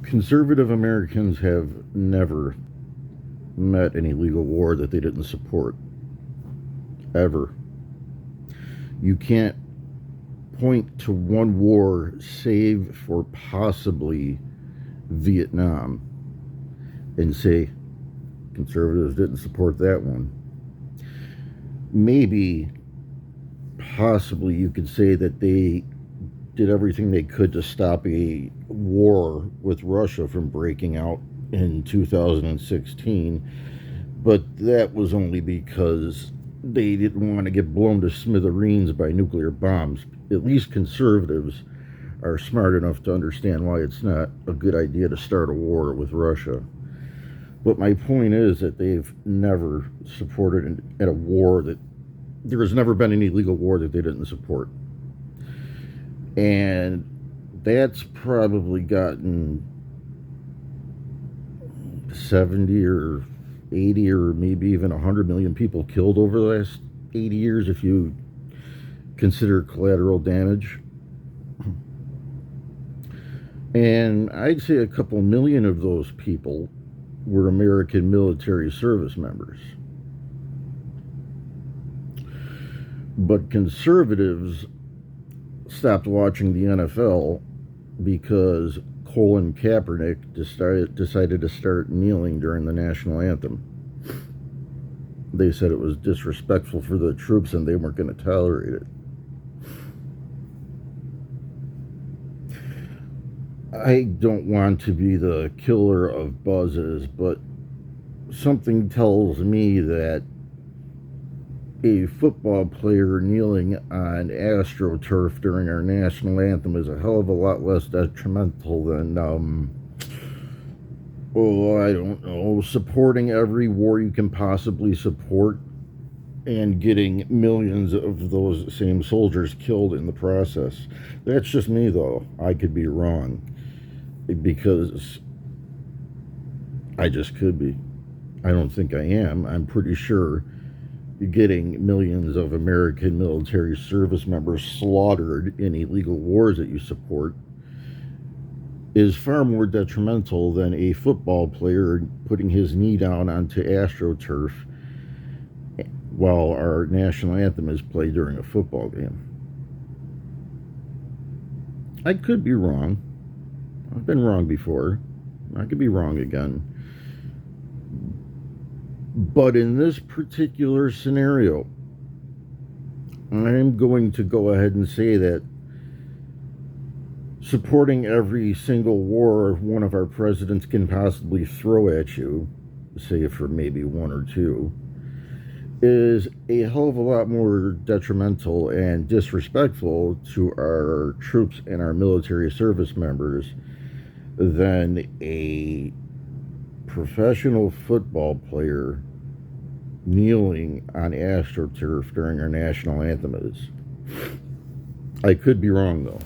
Conservative Americans have never met any legal war that they didn't support. Ever. You can't point to one war save for possibly Vietnam and say conservatives didn't support that one. Maybe, possibly, you could say that they did everything they could to stop a war with Russia from breaking out in 2016, but that was only because they didn't want to get blown to smithereens by nuclear bombs. At least conservatives are smart enough to understand why it's not a good idea to start a war with Russia. But my point is that they've never supported a war that there has never been any legal war that they didn't support. And that's probably gotten 70 or 80 or maybe even 100 million people killed over the last 80 years if you consider collateral damage. And I'd say a couple million of those people were American military service members. But conservatives stopped watching the NFL because Colin Kaepernick decided to start kneeling during the national anthem. They said it was disrespectful for the troops and they weren't going to tolerate it. I don't want to be the killer of buzzes, but something tells me that a football player kneeling on AstroTurf during our national anthem is a hell of a lot less detrimental than, I don't know, supporting every war you can possibly support and getting millions of those same soldiers killed in the process. That's just me, though. I could be wrong, because I just could be. I don't think I am. I'm pretty sure getting millions of American military service members slaughtered in illegal wars that you support is far more detrimental than a football player putting his knee down onto AstroTurf while our national anthem is played during a football game. I could be wrong. I've been wrong before. I could be wrong again. But in this particular scenario, I'm going to go ahead and say that supporting every single war one of our presidents can possibly throw at you, save for maybe one or two, is a hell of a lot more detrimental and disrespectful to our troops and our military service members than a professional football player kneeling on AstroTurf during our national anthem is. I could be wrong, though.